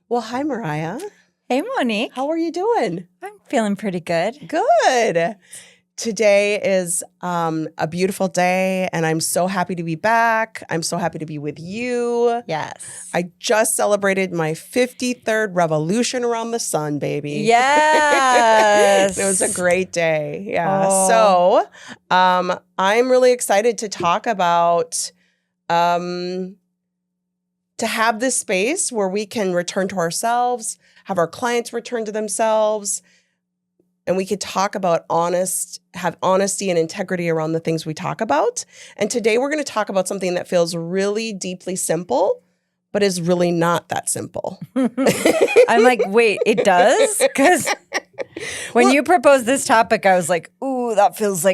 Well, hi, Mariah. Hey, Monique. How are you doing? I'm feeling pretty good. Good. Today is a beautiful day, and I'm so happy to be back. I'm so happy to be with you. Yes. I just celebrated my 53rd revolution around the sun, baby. Yes. It was a great day. Yeah. Oh. So I'm really excited to talk about to have this space where we can return to ourselves, have our clients return to themselves, and we could talk about have honesty and integrity around the things we talk about. And today we're going to talk about something that feels really deeply simple, but is really not that simple. I'm like, wait, it does? Because when you proposed this topic, I was like, ooh, that feels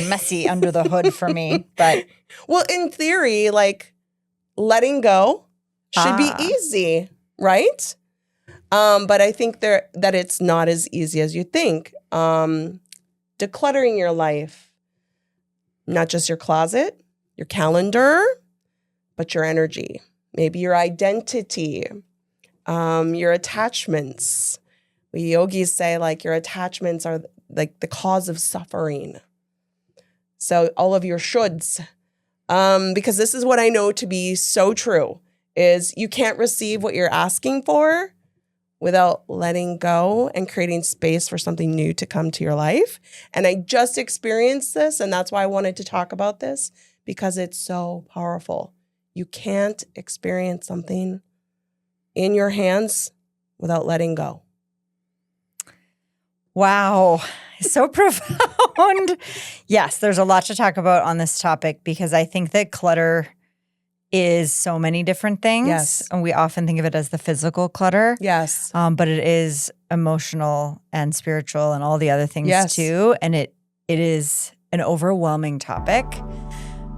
messy under the hood for me. But well, in theory, like letting go should be easy, right? But I think that it's not as easy as you think. Decluttering your life, not just your closet, your calendar, but your energy, maybe your identity, your attachments. We yogis say like your attachments are like the cause of suffering. So all of your shoulds, because this is what I know to be so true, is you can't receive what you're asking for without letting go and creating space for something new to come to your life. And I just experienced this, and that's why I wanted to talk about this, because it's so powerful. You can't experience something in your hands without letting go. wow, so profound. Yes, there's a lot to talk about on this topic because I think that clutter is so many different things. Yes. And we often think of it as the physical clutter. Yes. But it is emotional and spiritual and all the other things too. And it is an overwhelming topic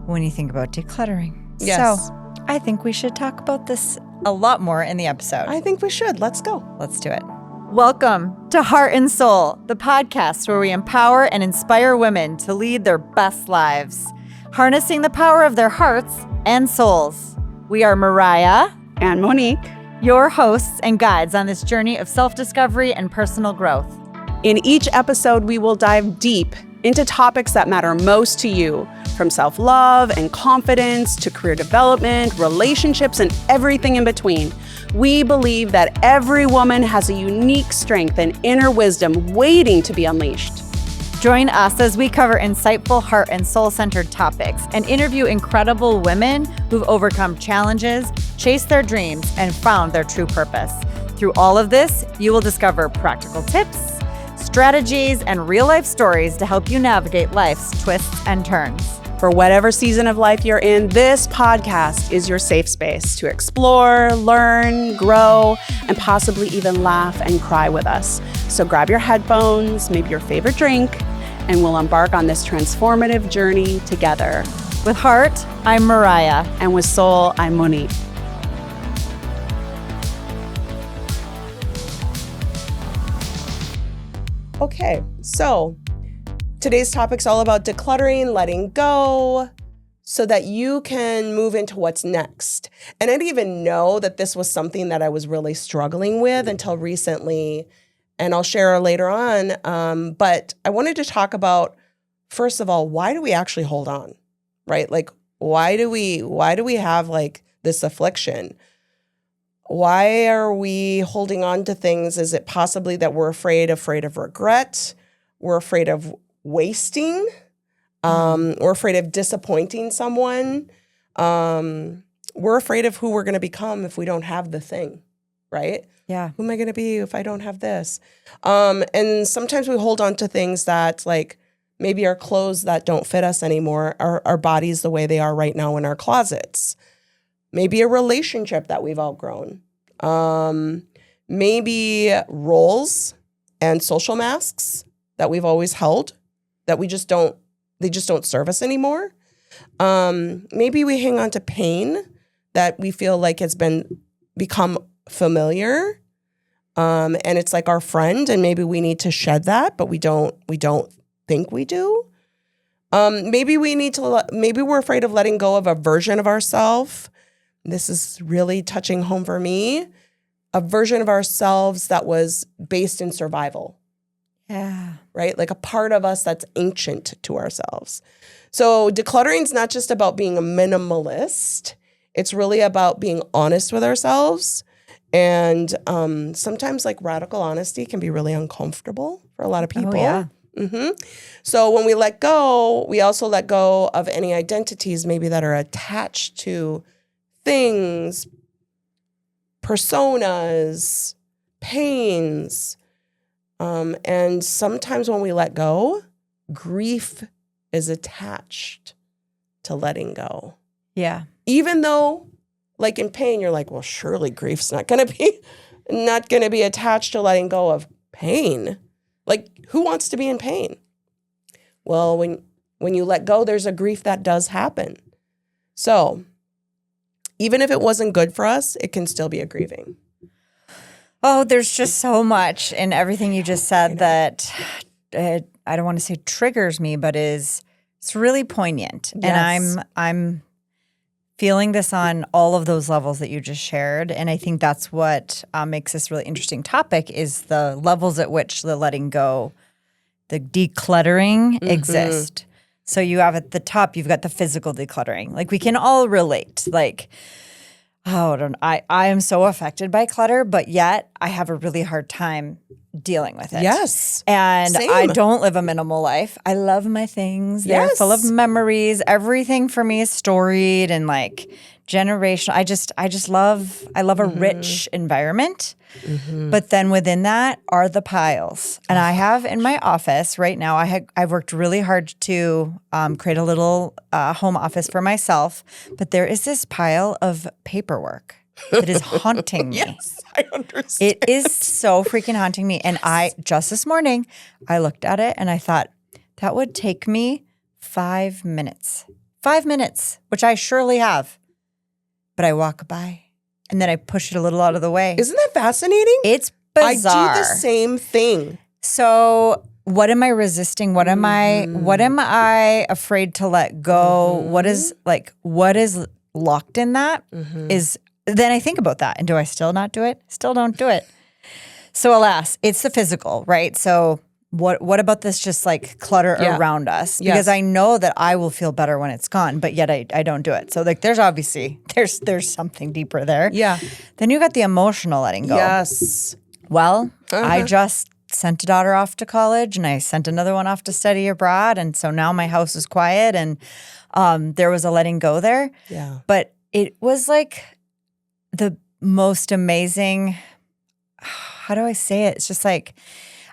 when you think about decluttering. Yes. So I think we should talk about this a lot more in the episode. I think we should. Let's go. Let's do it. Welcome to Heart and Soul, the podcast where we empower and inspire women to lead their best lives, harnessing the power of their hearts and souls. We are Mariah and Monique, your hosts and guides on this journey of self-discovery and personal growth. In each episode, we will dive deep into topics that matter most to you, from self-love and confidence to career development, relationships, and everything in between. We believe that every woman has a unique strength and inner wisdom waiting to be unleashed. Join us as we cover insightful heart and soul-centered topics and interview incredible women who've overcome challenges, chased their dreams, and found their true purpose. Through all of this, you will discover practical tips, strategies, and real-life stories to help you navigate life's twists and turns. For whatever season of life you're in, this podcast is your safe space to explore, learn, grow, and possibly even laugh and cry with us. So grab your headphones, maybe your favorite drink, and we'll embark on this transformative journey together. With heart, I'm Mariah. And with soul, I'm Monique. Okay, so today's topic's all about decluttering, letting go, so that you can move into what's next. And I didn't even know that this was something that I was really struggling with until recently, and I'll share later on. But I wanted to talk about, first of all, why do we actually hold on, right? Like, why do we have like this affliction? Why are we holding on to things? Is it possibly that we're afraid of regret? We're afraid of wasting. We're afraid of disappointing someone. We're afraid of who we're going to become if we don't have the thing, right? Yeah. Who am I going to be if I don't have this? And sometimes we hold on to things that, like, maybe our clothes that don't fit us anymore, our bodies the way they are right now in our closets. Maybe a relationship that we've outgrown. Maybe roles and social masks that we've always held that they just don't serve us anymore. Maybe we hang on to pain that we feel like has become familiar. And it's like our friend, and maybe we need to shed that, but we don't think we do. Maybe we're afraid of letting go of a version of ourselves. This is really touching home for me. a version of ourselves that was based in survival. Yeah. Right? Like a part of us that's ancient to ourselves. So decluttering is not just about being a minimalist. It's really about being honest with ourselves. And sometimes like radical honesty can be really uncomfortable for a lot of people. Oh, yeah. So when we let go, we also let go of any identities maybe that are attached to things, personas, pains. And sometimes when we let go, grief is attached to letting go. Yeah. Even though, like in pain, you're like, well, surely grief's not gonna be attached to letting go of pain. Like, who wants to be in pain? Well, when you let go, there's a grief that does happen. So even if it wasn't good for us, it can still be a grieving. Oh, there's just so much in everything you just said that I don't want to say triggers me, but it's really poignant. Yes. And I'm feeling this on all of those levels that you just shared. And I think that's what makes this really interesting topic is the levels at which the letting go, the decluttering exist. So you have at the top, you've got the physical decluttering. Like we can all relate. Like, I am so affected by clutter, but yet I have a really hard time dealing with it. Yes. And Same. I don't live a minimal life. I love my things. They're full of memories. Everything for me is storied and like generational. I love a rich environment. But then within that are the piles. And I have in my office right now, I've worked really hard to create a little home office for myself. But there is this pile of paperwork that is haunting me. Yes, I understand. It is so freaking haunting me. And just this morning, I looked at it and I thought, that would take me 5 minutes. 5 minutes, which I surely have. But I walk by and then I push it a little out of the way. Isn't that fascinating? It's bizarre. I do the same thing. So what am I resisting? What am I afraid to let go? What is locked in that is then I think about that. And do I still not do it? Still don't do it. So alas, it's the physical, right? So what about this just like clutter around us? Because I know that I will feel better when it's gone, but yet I don't do it. So like there's obviously there's something deeper there. Yeah. Then you got the emotional letting go. Yes. Well, I just sent a daughter off to college and I sent another one off to study abroad. And so now my house is quiet and there was a letting go there. Yeah. But it was like the most amazing, how do I say it? It's just like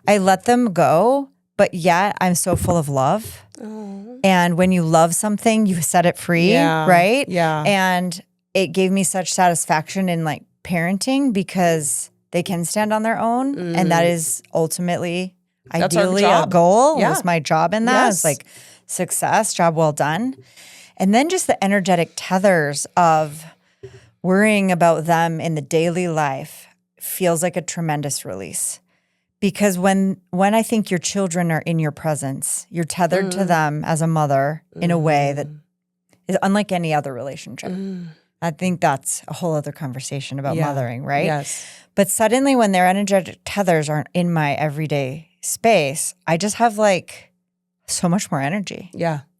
I let them go, but yet I'm so full of love. Oh. And when you love something, you set it free, right? Yeah. And it gave me such satisfaction in like parenting because they can stand on their own. And that is ultimately, ideally, a goal. Yeah. Was my job in that. It's like success, job well done. And then just the energetic tethers of worrying about them in the daily life feels like a tremendous release. Because when I think your children are in your presence, you're tethered to them as a mother in a way that is unlike any other relationship. I think that's a whole other conversation about mothering, right? Yes. But suddenly when their energetic tethers aren't in my everyday space, I just have like so much more energy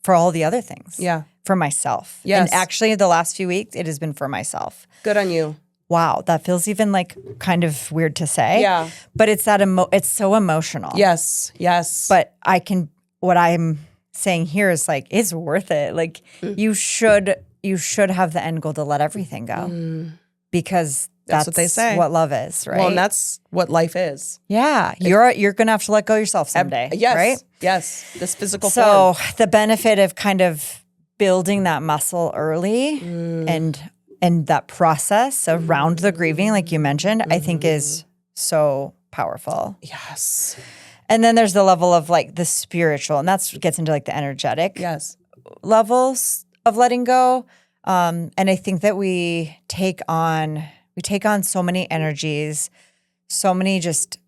for all the other things. Yeah. For myself. Yes. And actually the last few weeks, it has been for myself. Good on you. Wow, that feels even like kind of weird to say. Yeah. But it's it's so emotional. Yes. Yes. But what I'm saying here is like, it's worth it. Like you should have the end goal to let everything go because that's what they say. What love is, right? Well, and that's what life is. Yeah. You're going to have to let go yourself someday, Yes. right? Yes. This physical So form. the benefit of kind of building that muscle early and that process around the grieving, like you mentioned, I think is so powerful. Yes. And then there's the level of like the spiritual, and that gets into like the energetic levels of letting go. And I think that we take on so many energies, so many just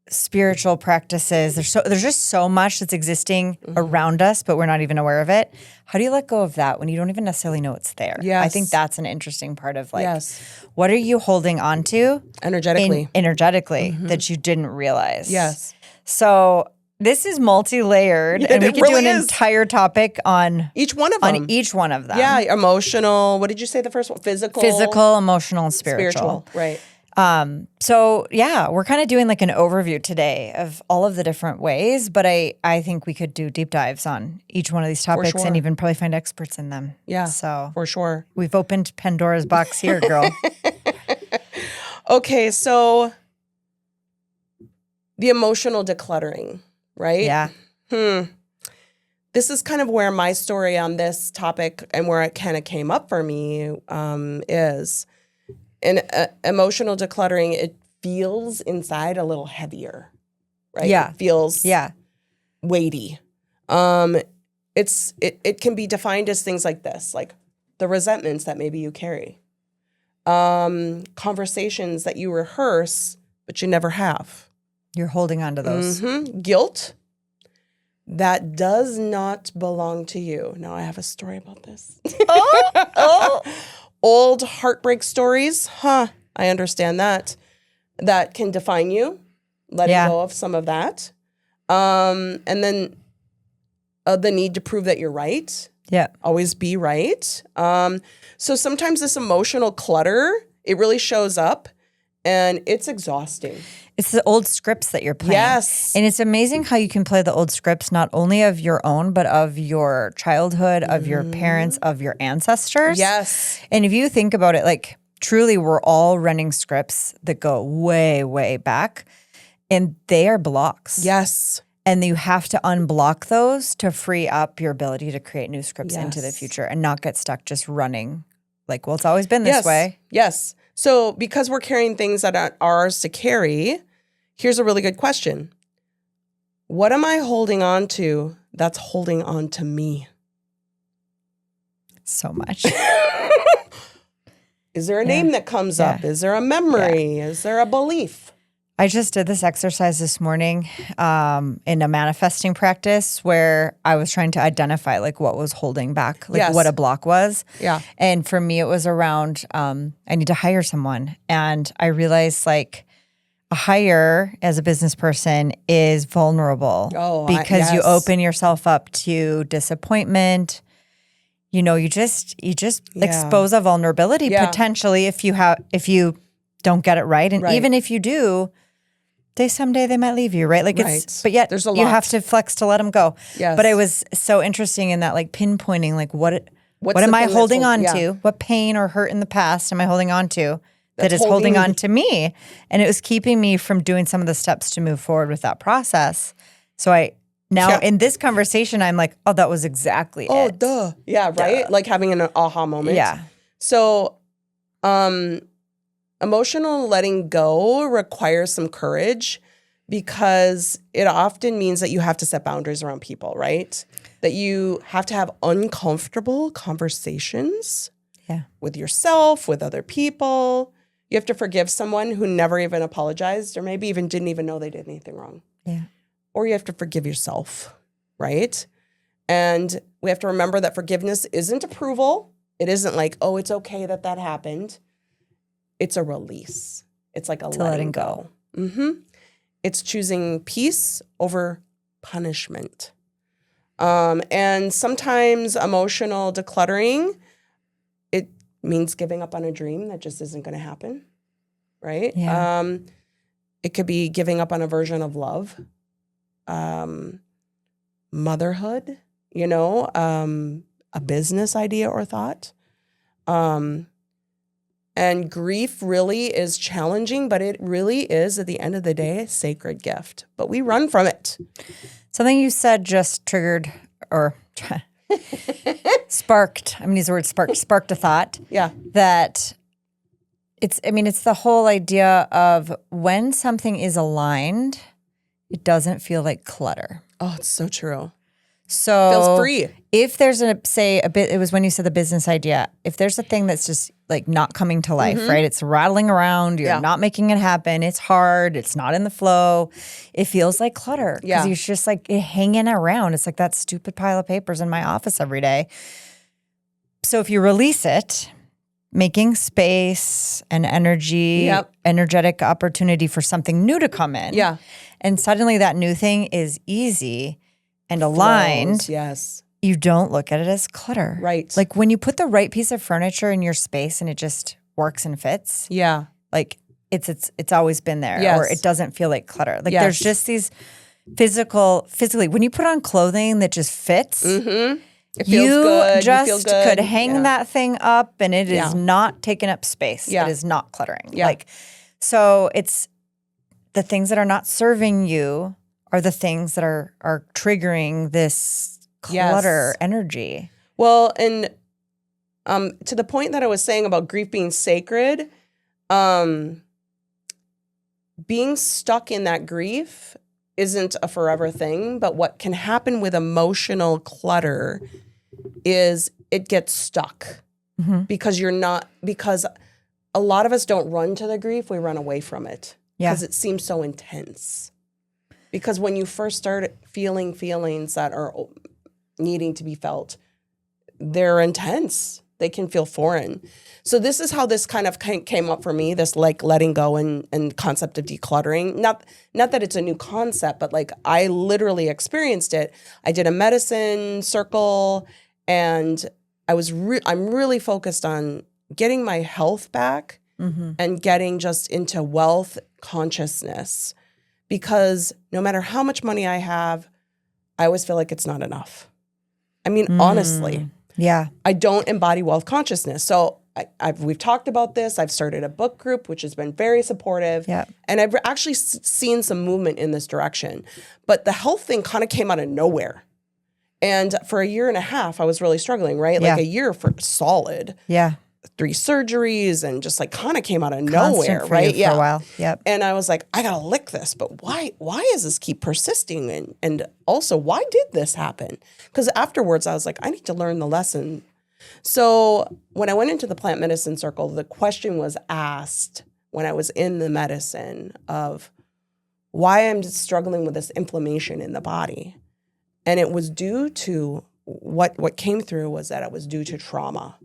spiritual practices. There's just so much that's existing around us, but we're not even aware of it. How do you let go of that when you don't even necessarily know it's there? Yes. I think that's an interesting part of like, Yes. what are you holding on to Energetically. energetically that you didn't realize? Yes. So this is multi-layered, and we it could really do an is. entire topic on Each one of them. each one of them. Yeah, emotional. What did you say the first one? Physical. Physical, emotional, and spiritual. Right. So yeah, we're kind of doing like an overview today of all of the different ways, but I think we could do deep dives on each one of these topics sure. and even probably find experts in them. Yeah. So For sure. we've opened Pandora's box here, girl. Okay, so the emotional decluttering, right? Yeah. This is kind of where my story on this topic and where it kind of came up for me is. In emotional decluttering, it feels inside a little heavier, right? Yeah. It feels Yeah. weighty. It can be defined as things like this, like the resentments that maybe you carry, conversations that you rehearse but you never have. You're holding on to those. Guilt that does not belong to you. Now I have a story about this. Old heartbreak stories. I understand that. That can define you. Letting go of some of that. And then the need to prove that you're right. Yeah. Always be right. So sometimes this emotional clutter, it really shows up and it's exhausting. It's the old scripts that you're playing. Yes. And it's amazing how you can play the old scripts, not only of your own, but of your childhood, of your parents, of your ancestors. Yes. And if you think about it, like truly we're all running scripts that go way, way back, and they are blocks. Yes. And you have to unblock those to free up your ability to create new scripts into the Yes. future and not get stuck just running like, well, it's always been this way. Yes. So because we're carrying things that are ours to carry, here's a really good question. What am I holding on to that's holding on to me? So much. Is there a name that comes up? Is there a memory? Is there a belief? I just did this exercise this morning in a manifesting practice where I was trying to identify like what was holding back, like what a block was. Yeah. And for me, it was around I need to hire someone. And I realized like a hire as a business person is vulnerable because you open yourself up to disappointment. You know, you just expose a vulnerability potentially if you don't get it right. And even if you do, someday they might leave you, right? Like but yet there's a lot. You have to flex to let them go. Yes. But it was so interesting in that like pinpointing, like what am I holding on to? What pain or hurt in the past am I holding on to that is holding on to me? And it was keeping me from doing some of the steps to move forward with that process. So in this conversation, I'm like, oh, that was exactly it. Oh, duh. Yeah, right? Like having an aha moment. Yeah. So, emotional letting go requires some courage because it often means that you have to set boundaries around people, right? That you have to have uncomfortable conversations with yourself, with other people. You have to forgive someone who never even apologized or maybe even didn't even know they did anything wrong. Yeah. Or you have to forgive yourself, right? And we have to remember that forgiveness isn't approval. It isn't like, oh, it's okay that happened. It's a release. It's like a letting go. It's choosing peace over punishment. And sometimes emotional decluttering, it means giving up on a dream that just isn't going to happen, right? Yeah. It could be giving up on a version of love, motherhood, a business idea or thought. And grief really is challenging, but it really is, at the end of the day, a sacred gift. But we run from it. Something you said just triggered or sparked, I'm going to use the word sparked a thought. Yeah. That it's the whole idea of when something is aligned, it doesn't feel like clutter. Oh, it's so true. So Feels free. If there's it was when you said the business idea, if there's a thing that's just like not coming to life, right? It's rattling around. You're not making it happen. It's hard. It's not in the flow. It feels like clutter because you're just like hanging around. It's like that stupid pile of papers in my office every day. So if you release it, making space and energetic opportunity for something new to come in. Yeah. And suddenly that new thing is easy and aligned. Flows, yes. You don't look at it as clutter. Right. Like when you put the right piece of furniture in your space and it just works and fits. Yeah. Like it's always been there. Yes. Or it doesn't feel like clutter. Like there's just these physically, when you put on clothing that just fits, it feels good. You just feel good. could hang that thing up and it is not taking up space. Yeah. It is not cluttering. Yeah. Like, so it's the things that are not serving you are the things that are triggering this clutter energy. Well, and to the point that I was saying about grief being sacred, being stuck in that grief isn't a forever thing, but what can happen with emotional clutter is it gets stuck because because a lot of us don't run to the grief, we run away from it because it seems so intense. Because when you first start feeling feelings that are needing to be felt, they're intense. They can feel foreign. So this is how this kind of came up for me, this like letting go and concept of decluttering. Not that it's a new concept, but like I literally experienced it. I did a medicine circle and I'm really focused on getting my health back and getting just into wealth consciousness. Because no matter how much money I have, I always feel like it's not enough. I mean, honestly. Yeah. I don't embody wealth consciousness. So we've talked about this. I've started a book group, which has been very supportive. Yeah. And I've actually seen some movement in this direction. But the health thing kind of came out of nowhere. And for a year and a half, I was really struggling, right? Like a year for solid. Yeah. 3 surgeries and just like kind of came out of Constant nowhere, for right? you for a while. Yep. And I was like, I gotta lick this, but why does this keep persisting? And also, why did this happen? Because afterwards I was like, I need to learn the lesson. So when I went into the plant medicine circle, the question was asked when I was in the medicine of why I'm struggling with this inflammation in the body. And it was due to what came through was that it was due to trauma.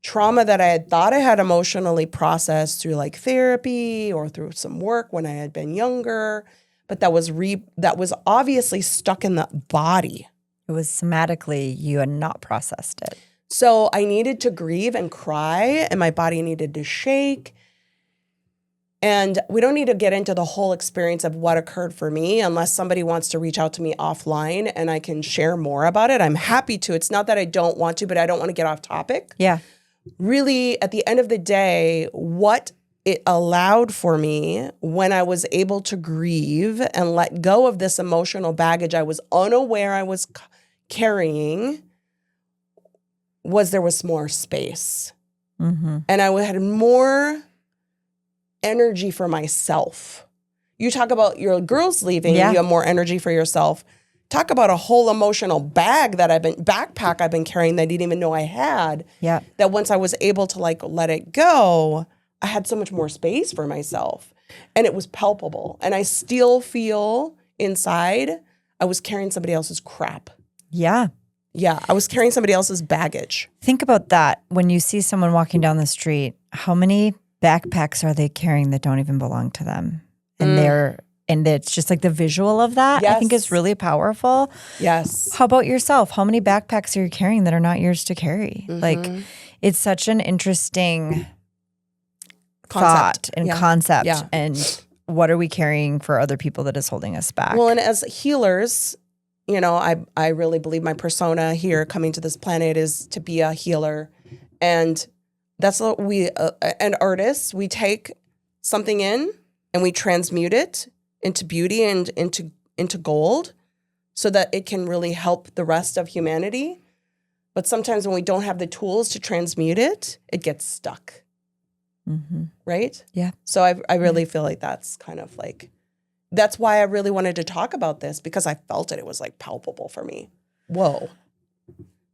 Trauma that I had thought I had emotionally processed through like therapy or through some work when I had been younger, but that was obviously stuck in the body. It was somatically, you had not processed it. So I needed to grieve and cry, and my body needed to shake. And we don't need to get into the whole experience of what occurred for me unless somebody wants to reach out to me offline and I can share more about it. I'm happy to. It's not that I don't want to, but I don't want to get off topic. Yeah. Really, at the end of the day, what it allowed for me when I was able to grieve and let go of this emotional baggage I was unaware I was carrying was there was more space. And I had more energy for myself. You talk about your girls leaving, you have more energy for yourself. Talk about a whole emotional backpack I've been carrying that I didn't even know I had. Yeah. That once I was able to like let it go, I had so much more space for myself. And it was palpable. And I still feel inside I was carrying somebody else's crap. Yeah. Yeah. I was carrying somebody else's baggage. Think about that. When you see someone walking down the street, how many backpacks are they carrying that don't even belong to them? And it's just like the visual of that, I think is really powerful. Yes. How about yourself? How many backpacks are you carrying that are not yours to carry? Like, it's such an interesting thought and concept. Yeah. And what are we carrying for other people that is holding us back? Well, and as healers, you know, I really believe my persona here coming to this planet is to be a healer. And that's what we, and artists, we take something in and we transmute it into beauty and into gold so that it can really help the rest of humanity. But sometimes when we don't have the tools to transmute it, it gets stuck. Right? Yeah. So I really feel like that's kind of like, that's why I really wanted to talk about this because I felt it. It was like palpable for me. whoa.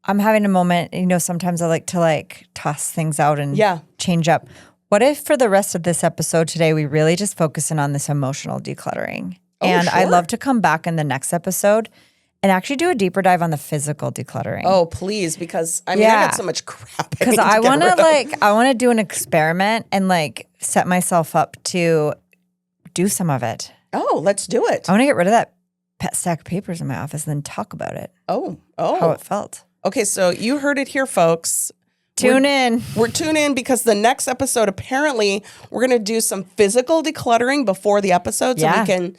I'm having a moment, sometimes I like to toss things out and change up. What if for the rest of this episode today, we really just focus in on this emotional decluttering? And sure. I'd love to come back in the next episode and actually do a deeper dive on the physical decluttering. Oh, please, because I got so much crap. Because I want to do an experiment and set myself up to do some of it. Oh, let's do it. I want to get rid of that pet stack of papers in my office and then talk about it. Oh. How it felt. Okay, so you heard it here, folks. Tune in. We're tuning in because the next episode, apparently, we're going to do some physical decluttering before the episode so we can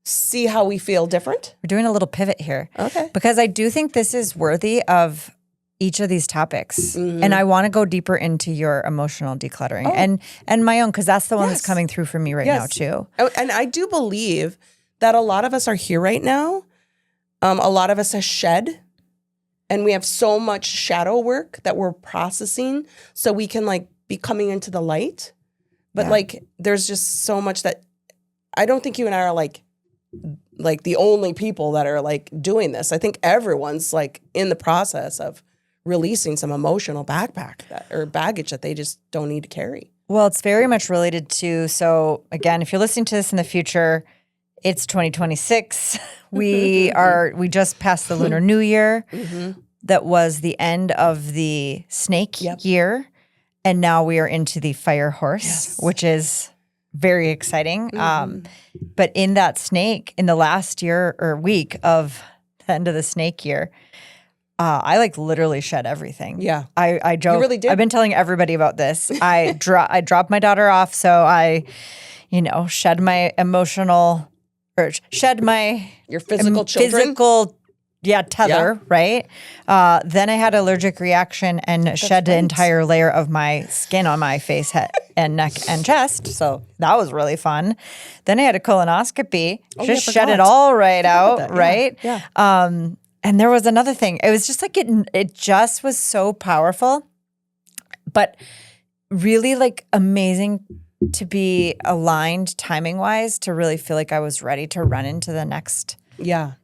see how we feel different. We're doing a little pivot here. Okay. Because I do think this is worthy of each of these topics. And I want to go deeper into your emotional decluttering and my own, because that's the one that's coming through for me right now too. Oh, and I do believe that a lot of us are here right now. A lot of us have shed. And we have so much shadow work that we're processing so we can be coming into the light. But there's just so much that I don't think you and I are the only people that are doing this. I think everyone's in the process of releasing some emotional baggage that they just don't need to carry. Well, it's very much related to, so again, if you're listening to this in the future, it's 2026. We just passed the Lunar New Year. That was the end of the snake year. And now we are into the fire horse, which is very exciting. But in that snake, in the last year or week of the end of the snake year, I literally shed everything. Yeah. I joke. You really did. I've been telling everybody about this. I dropped my daughter off. So I, shed my emotional or shed my your physical children. Tether, right? Then I had an allergic reaction and shed an entire layer of my skin on my face, head, and neck and chest. So that was really fun. Then I had a colonoscopy, just shed it all right out, right? Yeah. And there was another thing. It was just it just was so powerful, but really amazing to be aligned timing wise to really feel like I was ready to run into the next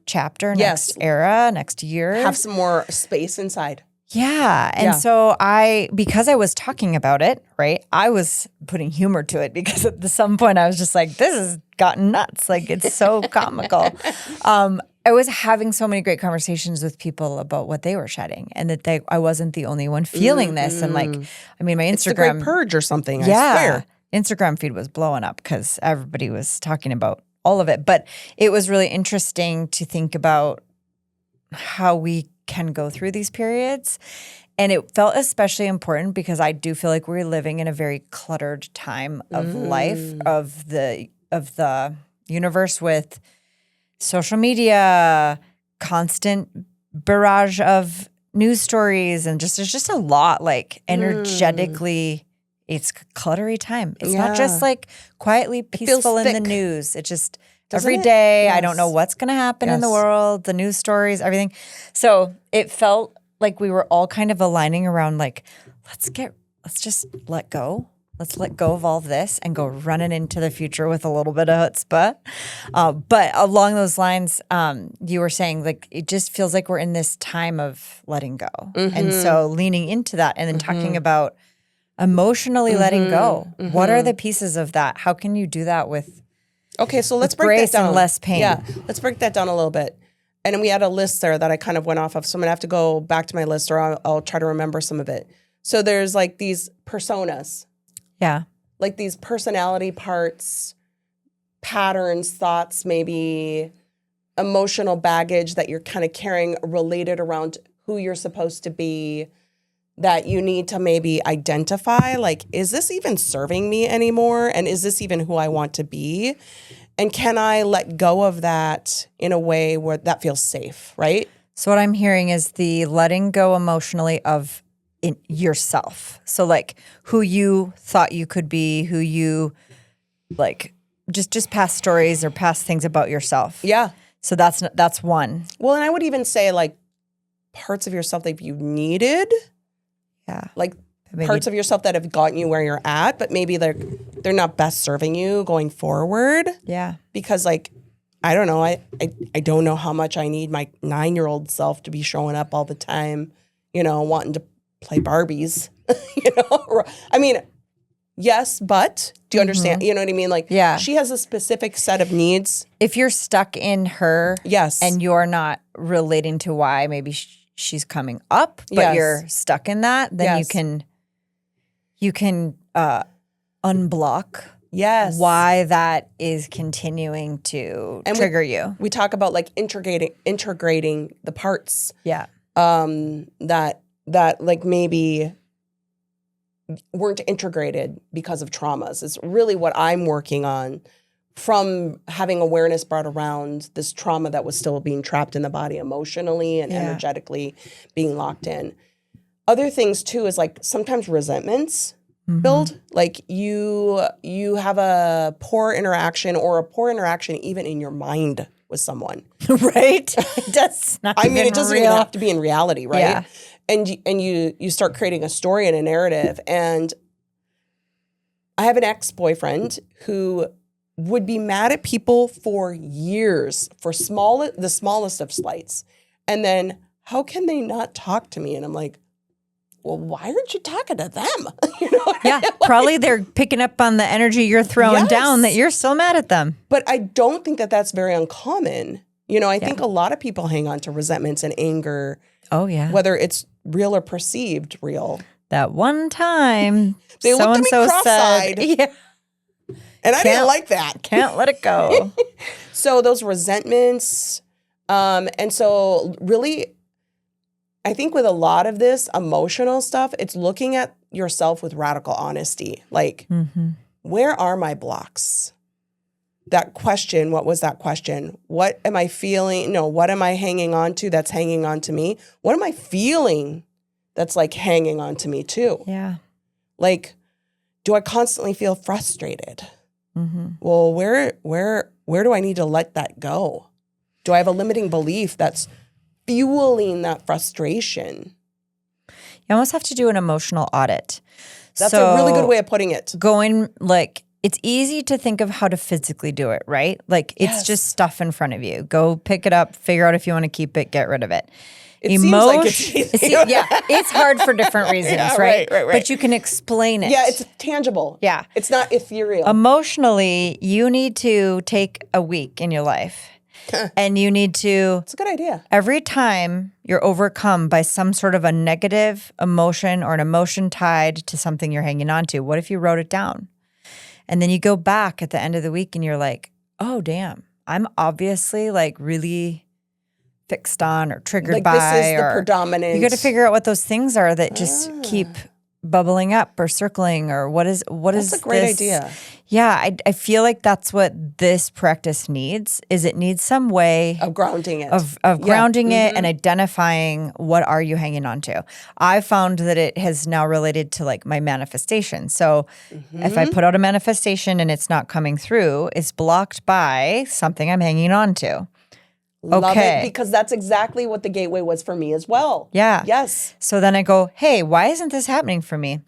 chapter, next era, next year. Have some more space inside. Yeah. And so because I was talking about it, right, I was putting humor to it because at some point I was just this has gotten nuts. It's so comical. I was having so many great conversations with people about what they were shedding and that I wasn't the only one feeling this. And my Instagram. It's the great purge or something, I swear. Instagram feed was blowing up because everybody was talking about all of it. But it was really interesting to think about how we can go through these periods. And it felt especially important because I do feel like we're living in a very cluttered time of life, of the universe with social media, constant barrage of news stories, and there's just a lot energetically. It's cluttery time. It's not just quietly peaceful in the news. It just every day. I don't know what's going to happen in the world, the news stories, everything. So it felt like we were all kind of aligning around let's just let go. Let's let go of all of this and go running into the future with a little bit of chutzpah. But along those lines, you were saying it just feels like we're in this time of letting go. And so leaning into that and then talking about emotionally letting go. What are the pieces of that? How can you do that with so let's break grace that down. And less pain? Yeah, let's break that down a little bit. And we had a list there that I kind of went off of. So I'm going to have to go back to my list or I'll try to remember some of it. So there's these personas. Yeah. These personality parts, patterns, thoughts, maybe emotional baggage that you're kind of carrying related around who you're supposed to be, that you need to maybe identify, is this even serving me anymore? And is this even who I want to be? And can I let go of that in a way where that feels safe, right? So what I'm hearing is the letting go emotionally of in yourself. So who you thought you could be, who you just past stories or past things about yourself. Yeah. So that's one. Well, and I would even say parts of yourself that you needed. Yeah. Maybe parts of yourself that have gotten you where you're at, but maybe they're not best serving you going forward. Yeah. Because I don't know. I don't know how much I need my 9-year-old self to be showing up all the time, wanting to play Barbies, I mean, yes, but do you understand? You know what I mean? Like, Yeah. she has a specific set of needs. If you're stuck in her Yes. and you're not relating to why maybe she's coming up, but Yes. you're stuck in that, then Yes. you can unblock Yes. why that is continuing to trigger you. We talk about like integrating the parts Yeah. that like maybe weren't integrated because of traumas. It's really what I'm working on from having awareness brought around this trauma that was still being trapped in the body emotionally and energetically being locked in. Other things too is like sometimes resentments build. Like you have a poor interaction or a poor interaction even in your mind with someone. Right? It does not It doesn't even have to be in reality, right? Yeah. And you start creating a story and a narrative. And I have an ex-boyfriend who would be mad at people for years for the smallest of slights. And then how can they not talk to me? And I'm like, well, why aren't you talking to them? Yeah, probably they're picking up on the energy you're throwing down that you're still mad at them. But I don't think that that's very uncommon. I think a lot of people hang on to resentments and anger. Oh, yeah. Whether it's real or perceived real. That one time They looked at me cross-eyed. said, yeah, And I didn't like that. can't let it go. So those resentments, and so really, I think with a lot of this emotional stuff, it's looking at yourself with radical honesty. Like, where are my blocks? That question, what was that question? What am I feeling? No, what am I hanging on to that's hanging on to me? What am I feeling that's like hanging on to me too? Yeah. Like, do I constantly feel frustrated? Well, where do I need to let that go? Do I have a limiting belief that's fueling that frustration? You almost have to do an emotional audit. That's a really good way of putting it. It's easy to think of how to physically do it, right? Like it's just stuff in front of you. Go pick it up, figure out if you want to keep it, get rid of it. It seems like it's easy. It's hard for different reasons, right? But you can explain it. Yeah, it's tangible. Yeah. It's not ethereal. Emotionally, you need to take a week in your life and you need to, it's a good idea. every time you're overcome by some sort of a negative emotion or an emotion tied to something you're hanging on to, what if you wrote it down? And then you go back at the end of the week and you're like, oh, damn, I'm obviously like really fixed on or triggered by. This is the predominant. You got to figure out what those things are that just keep bubbling up or circling or what is That's a great idea. Yeah, I feel like that's what this practice needs. Is it needs some way of grounding it. Of grounding it and identifying what are you hanging on to. I found that it has now related to like my manifestation. So if I put out a manifestation and it's not coming through, it's blocked by something I'm hanging on to. Love it, because that's exactly what the gateway was for me as well. Yeah. Yes. So then I go, hey, why isn't this happening for me?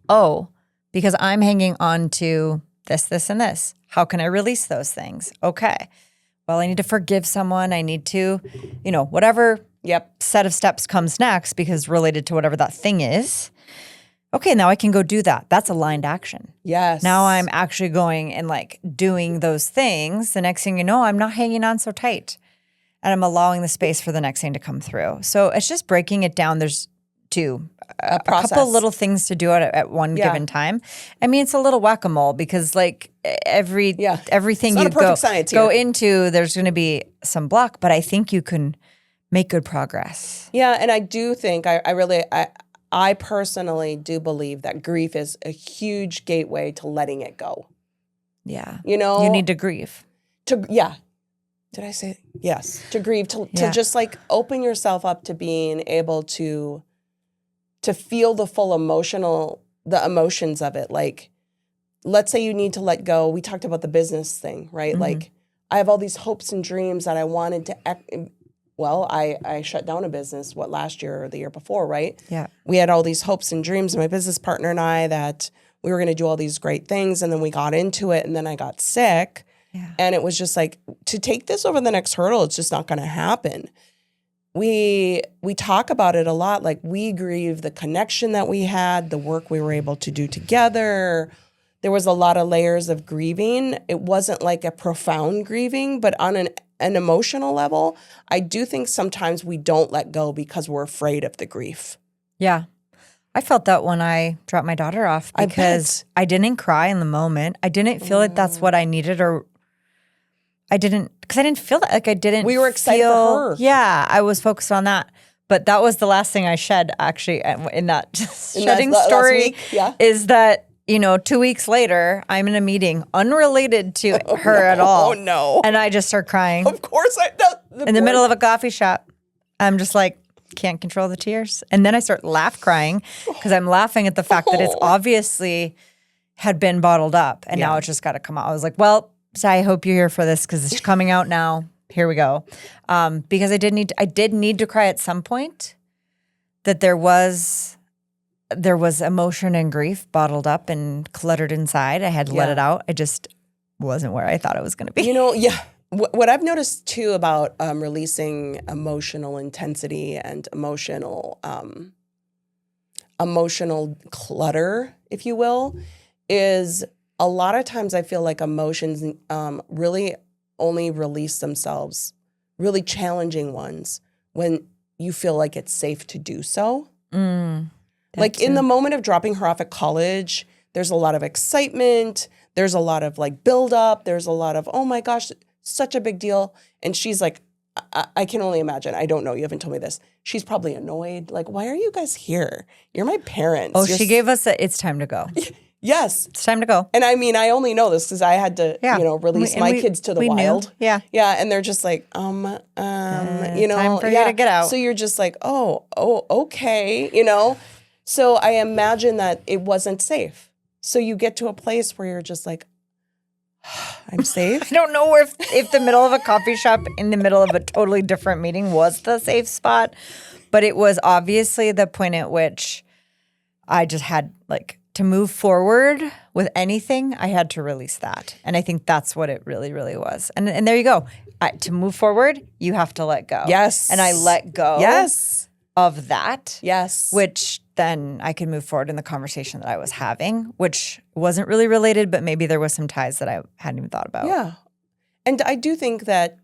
Oh, because I'm hanging on to this, and this. How can I release those things? Okay. Well, I need to forgive someone. I need to, whatever set of steps comes next because related to whatever that thing is. Okay, now I can go do that. That's aligned action. Yes. Now I'm actually going and like doing those things. The next thing you know, I'm not hanging on so tight and I'm allowing the space for the next thing to come through. So it's just breaking it down. There's a couple of little things to do at one given time. I mean, it's a little whack-a-mole because like everything you go into, there's going to be some block, but I think you can make good progress. Yeah, and I do think I personally do believe that grief is a huge gateway to letting it go. Yeah. You need to grieve. Did I say yes? To grieve, to just like open yourself up to being able to feel the full the emotions of it. Like, let's say you need to let go. We talked about the business thing, right? Mm-hmm. Like, I have all these hopes and dreams that I wanted to I shut down a business, last year or the year before, right? Yeah. We had all these hopes and dreams, my business partner and I, that we were going to do all these great things. And then we got into it and then I got sick. And it was just like, to take this over the next hurdle, it's just not going to happen. We talk about it a lot. Like, we grieve the connection that we had, the work we were able to do together. There was a lot of layers of grieving. It wasn't like a profound grieving, but on an emotional level, I do think sometimes we don't let go because we're afraid of the grief. Yeah. I felt that when I dropped my daughter off because I didn't cry in the moment. I didn't feel like that's what I needed, or because I didn't feel that. Like, I didn't We were excited for her. Yeah, I was focused on that. But that was the last thing I shed, actually, in that shedding story. Is that, 2 weeks later, I'm in a meeting unrelated to her at all. Oh, no. And I just start crying. Of course in the middle of a coffee shop. I'm just like, can't control the tears. And then I start crying because I'm laughing at the fact that it's obviously had been bottled up and now it's just got to come out. I was like, well, so I hope you're here for this because it's coming out now. Here we go. Because I did need to cry at some point, that there was emotion and grief bottled up and cluttered inside. I had to let it out. I just wasn't where I thought it was going to be. What I've noticed too about releasing emotional intensity and emotional clutter, if you will, is a lot of times I feel like emotions really only release themselves, really challenging ones, when you feel like it's safe to do so. Like in the moment of dropping her off at college, there's a lot of excitement. There's a lot of like build up. There's a lot of, oh my gosh, such a big deal. And she's like, I can only imagine. I don't know. You haven't told me this. She's probably annoyed. Like, why are you guys here? You're my parents. Oh, she gave us it's time to go. Yes. It's time to go. And I mean, I only know this because I had to, release my kids to the wild. Knew. Yeah. Yeah. And they're just like, time for you to get out. So you're just like, oh, okay. So I imagine that it wasn't safe. So you get to a place where you're just like, I'm safe. I don't know if the middle of a coffee shop in the middle of a totally different meeting was the safe spot, but it was obviously the point at which I just had to move forward with anything. I had to release that, and I think that's what it really, really was. And there you go. To move forward, you have to let go. Yes, and I let go. Yes, of that. Yes, which then I could move forward in the conversation that I was having, which wasn't really related, but maybe there was some ties that I hadn't even thought about. Yeah. And I do think that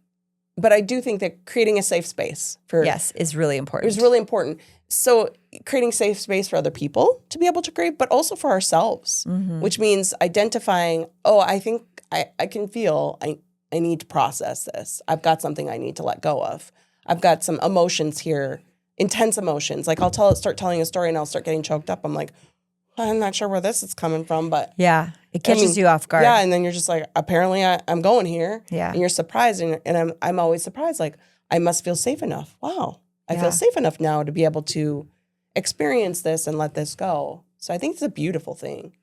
creating a safe space is really important. It's really important. So creating safe space for other people to be able to grieve, but also for ourselves, which means identifying, I think I can feel I need to process this. I've got something I need to let go of. I've got some emotions here. Intense emotions. Like I'll start telling a story and I'll start getting choked up. I'm like, I'm not sure where this is coming from, but it catches you off guard. Yeah, and then you're just like, apparently I'm going here. Yeah, and you're surprised, and I'm always surprised. Like I must feel safe enough. Wow, I feel safe enough now to be able to experience this and let this go. So I think it's a beautiful thing.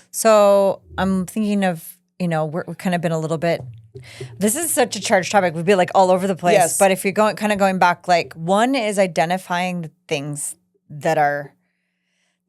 So I'm thinking of we've kind of been a little bit. This is such a charged topic. We'd be all over the place. Yes. But if you're going back, one is identifying the things that are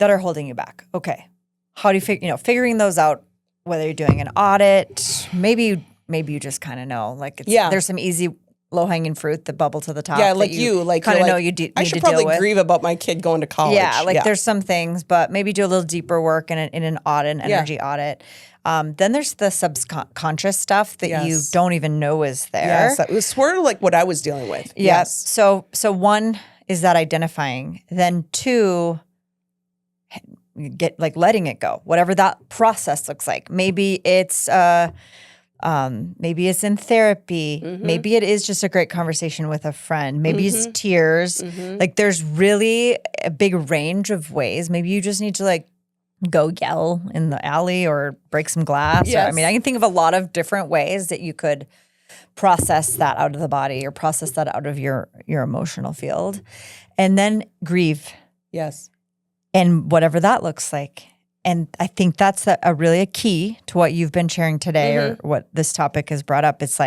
holding you back. Okay. How do you figuring those out, whether you're doing an audit, maybe you just kind of know, there's some easy low-hanging fruit that bubble to the top. Yeah, like you kind of know you need I should probably grieve about my kid going to college. Yeah, there's some things, but maybe do a little deeper work in an audit, an energy audit. Then there's the subconscious stuff that you don't even know is there. Yes, it was sort of like what I was dealing with. Yeah. Yes. So one is that identifying. Then two, get letting it go, whatever that process looks like. Maybe it's in therapy. Maybe it is just a great conversation with a friend. Maybe it's tears. There's really a big range of ways. Maybe you just need to go yell in the alley or break some glass. Yes. I can think of a lot of different ways that you could process that out of the body or process that out of your emotional field. And then grieve. Yes. And whatever that looks like. And I think that's a really a key to what you've been sharing today or what this topic has brought up. It's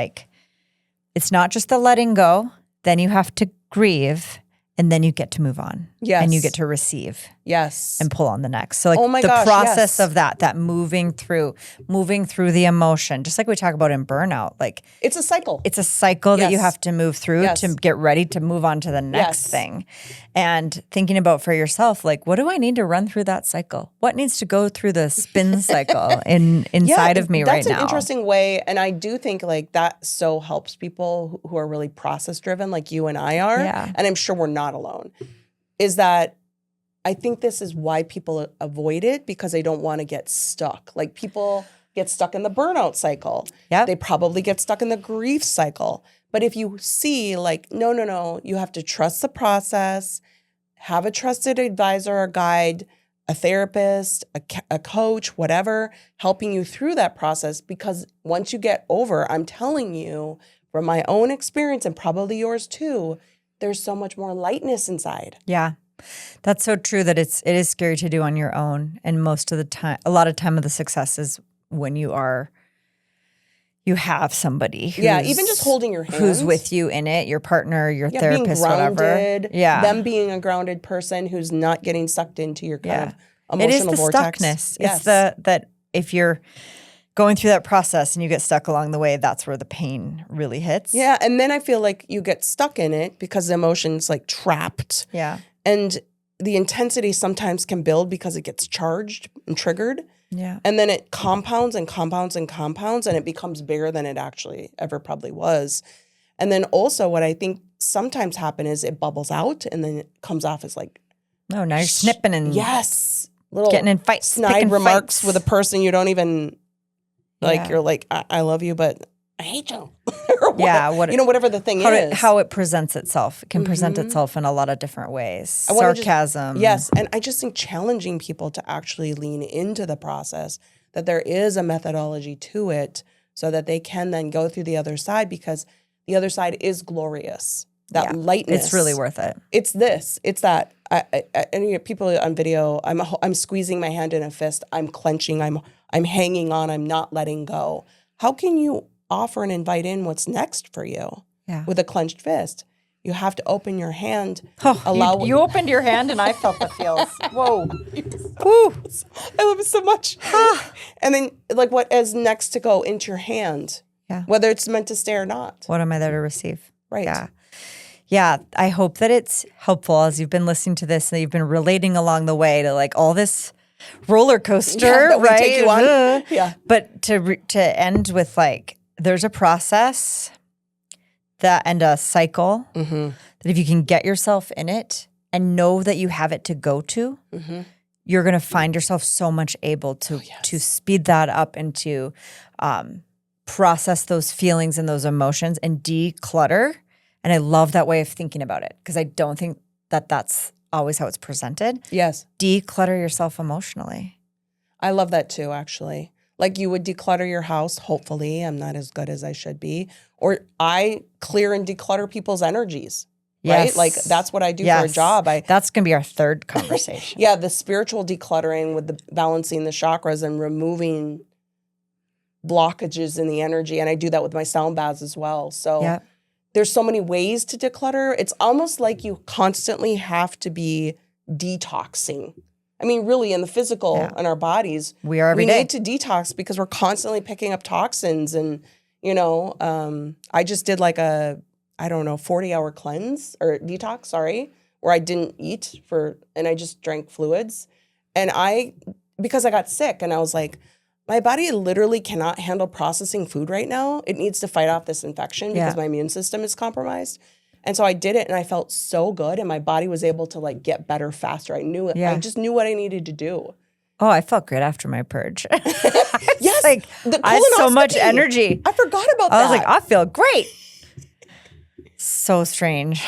it's not just the letting go. Then you have to grieve. And then you get to move on. Yes. And you get to receive. Yes. And pull on the next. So like Oh my the gosh, process yes. of that moving through the emotion, just like we talk about in burnout, like It's a cycle. it's a cycle that you Yes. have to move through Yes. to get ready to move on to the next Yes. thing. And thinking about for yourself, like, what do I need to run through that cycle? What needs to go through the spin cycle inside of me right now? That's an interesting way. And I do think like that so helps people who are really process driven like you and I are. Yeah. And I'm sure we're not alone. Is that I think this is why people avoid it, because they don't want to get stuck. Like people get stuck in the burnout cycle. Yep. They probably get stuck in the grief cycle. But if you see like, no, you have to trust the process, have a trusted advisor or guide, a therapist, a coach, whatever, helping you through that process. Because once you get over, I'm telling you from my own experience and probably yours too, there's so much more lightness inside. Yeah. That's so true that it is scary to do on your own. And most of the time, a lot of time of the success is when you have somebody even just holding your hand. who's with you in it, your partner, your being therapist, grounded, whatever. Yeah. them being a grounded person who's not getting sucked into your kind of It is emotional the vortex. stuckness. Yes. It's that if you're going through that process and you get stuck along the way, that's where the pain really hits. Yeah, and then I feel like you get stuck in it because the emotion's like trapped. Yeah. And the intensity sometimes can build because it gets charged and triggered. Yeah. And then it compounds and compounds and compounds, and it becomes bigger than it actually ever probably was. And then also what I think sometimes happen is it bubbles out and then it comes off as like, No, now you're snipping and little getting in fights, snide picking remarks fights. with a person you don't even like. Yeah. You're like, I love you, but I hate you. Or Yeah, whatever the thing how is. how it presents itself. It can present itself in a lot of different ways. I wanna just- Sarcasm. Yes, and I just think challenging people to actually lean into the process, that there is a methodology to it so that they can then go through the other side, because the other side is glorious. That lightness. It's really worth it. It's this. It's that. And you know, people on video, I'm squeezing my hand in a fist. I'm clenching. I'm hanging on. I'm not letting go. How can you offer and invite in what's next for you with a clenched fist? You have to open your hand. You opened your hand and I felt the feels. Whoa. Woo. I love it so much. And then like what is next to go into your hand? Yeah. Whether it's meant to stay or not. What am I there to receive? Right. Yeah. Yeah. I hope that it's helpful as you've been listening to this and you've been relating along the way to like all this roller coaster, that we right? take you on. Yeah. But to end with like, there's a process and a cycle that if you can get yourself in it and know that you have it to go to, you're going to find yourself so much able to speed that up and to process those feelings and those emotions and declutter. And I love that way of thinking about it because I don't think that that's always how it's presented. Yes. Declutter yourself emotionally. I love that too, actually. Like you would declutter your house, hopefully. I'm not as good as I should be. Or I clear and declutter people's energies, right? Yes. Like that's what I do for a job. That's going to be our third conversation. Yeah, the spiritual decluttering with the balancing the chakras and removing blockages in the energy. And I do that with my sound baths as well. So there's so many ways to declutter. It's almost like you constantly have to be detoxing. I mean, really, in the physical in our bodies, we are every day. Need to detox because we're constantly picking up toxins. And, you know, I just did like a, 40-hour cleanse or detox, where I didn't eat and I just drank fluids. And because I got sick and I was like, my body literally cannot handle processing food right now. It needs to fight off this infection because my immune system is compromised. And so I did it and I felt so good and my body was able to like get better faster. I knew it. I just knew what I needed to do. Oh, I felt great after my purge. Yes. Like I had so much energy. I forgot about that. I was like, I feel great. So strange.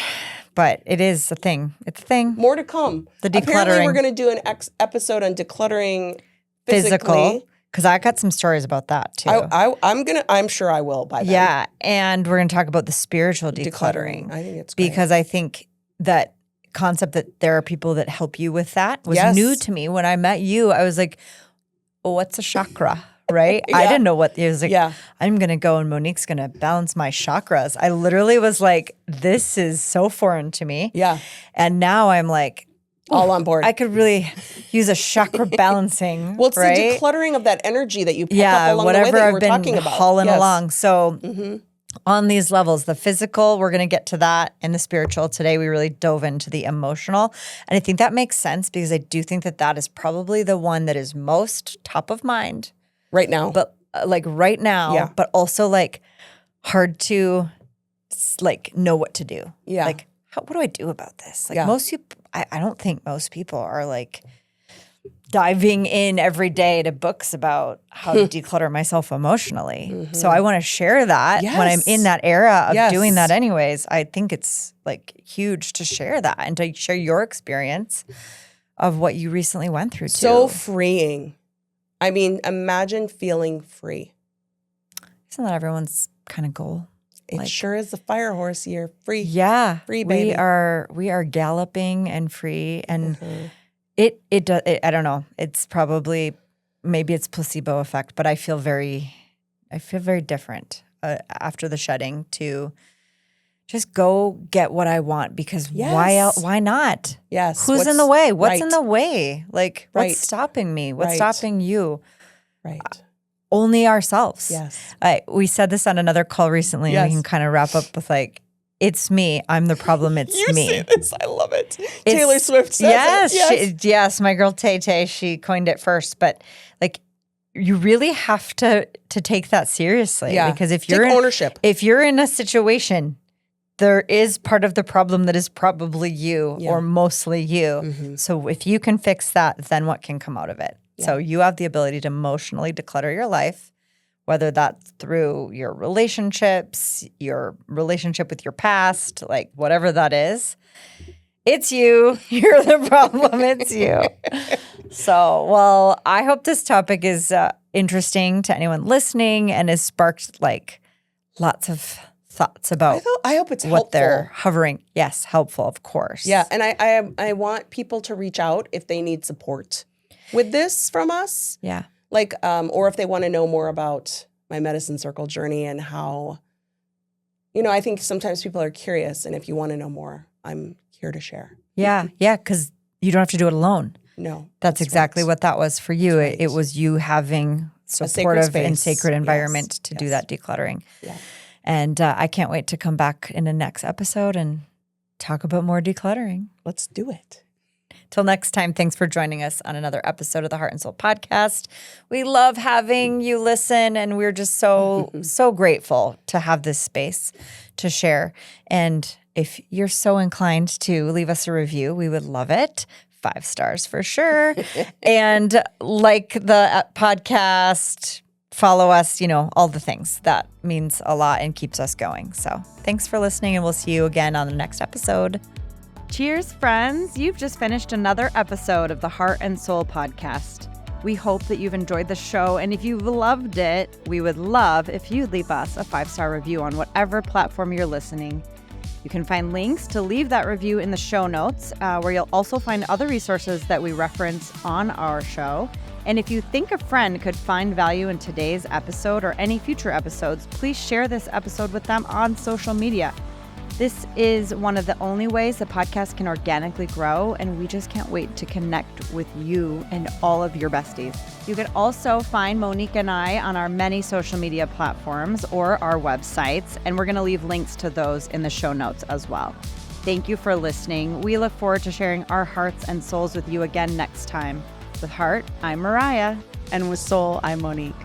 But it is a thing. It's a thing. More to come. The decluttering. Apparently we're going to do an episode on decluttering physically. Because I got some stories about that too. I'm sure I will by then. Yeah. And we're going to talk about the spiritual decluttering. I think it's great. Because I think that concept that there are people that help you with that was new to me. When I met you, I was like, oh, what's a chakra? right? I didn't know what it was like. Yeah. I'm going to go and Monique's going to balance my chakras. I literally was like, this is so foreign to me. Yeah. And now I'm like, all on board. I could really use a chakra balancing. Well, it's right? the decluttering of that energy that you pick up along the way whatever that you I've were been talking about. hauling Yes. along. So on these levels, the physical, we're going to get to that, and the spiritual. Today, we really dove into the emotional. And I think that makes sense because I do think that that is probably the one that is most top of mind. Right now. But like right now, Yeah. but also like hard to like know what to do. Yeah. Like, what do I do about this? Like Yeah. most people, I don't think most people are like diving in every day to books about how to declutter myself emotionally. So I want to share that when I'm in Yes. that era of Yes. doing that anyways. I think it's like huge to share that and to share your experience of what you recently went through too. So freeing. I mean, imagine feeling free. Isn't that everyone's kind of goal? It sure is the fire horse year. Free. Yeah. Free, baby. We are galloping and free, and it does. I don't know. It's probably, maybe it's placebo effect, but I feel very different after the shedding to just go get what I want because why not? Yes. Who's in the way? What's in right. the way? Like what's Right. stopping me? What's Right. stopping you? Right. Only ourselves. Yes. We said this on another call recently, and we Yes. can kind of wrap up with like, it's me. I'm the problem. It's You me. say this. I love it. Taylor Swift says yes, it. yes, my girl Tay Tay, she coined it first. But like, you really have to take that seriously. Yeah. Because if Take you're ownership. if you're in a situation, there is part of the problem that is probably you Yeah. or mostly you. So if you can fix that, then what can come out of it? So you have the ability to emotionally declutter your life, whether that's through your relationships, your relationship with your past, like whatever that is. It's you. You're the problem. It's you. So, well, I hope this topic is interesting to anyone listening and has sparked like lots of thoughts about I hope it's what helpful. they're hovering. Yes, helpful, of course. Yeah, and I want people to reach out if they need support with this from us. Yeah. Like, or if they want to know more about my medicine circle journey and how, I think sometimes people are curious, and if you want to know more, I'm here to share. Yeah. Yeah. Because you don't have to do it alone. No, That's exactly right. what that was for you. That's right. It was you having sacred supportive and space. sacred environment Yes. to do Yes. that decluttering. Yeah. And I can't wait to come back in the next episode and talk about more decluttering. Let's do it. Till next time, thanks for joining us on another episode of the Heart and Soul Podcast. We love having you listen, and we're just so grateful to have this space to share. And if you're so inclined to leave us a review, we would love it. 5 stars for sure. And like the podcast, follow us, all the things. That means a lot and keeps us going. So thanks for listening, and we'll see you again on the next episode. Cheers, friends. You've just finished another episode of the Heart and Soul Podcast. We hope that you've enjoyed the show, and if you've loved it, we would love if you'd leave us a 5-star review on whatever platform you're listening. You can find links to leave that review in the show notes, where you'll also find other resources that we reference on our show. And if you think a friend could find value in today's episode or any future episodes, please share this episode with them on social media. This is one of the only ways the podcast can organically grow, and we just can't wait to connect with you and all of your besties. You can also find Monique and I on our many social media platforms or our websites, and we're going to leave links to those in the show notes as well. Thank you for listening. We look forward to sharing our hearts and souls with you again next time. With Heart, I'm Mariah. And with Soul, I'm Monique.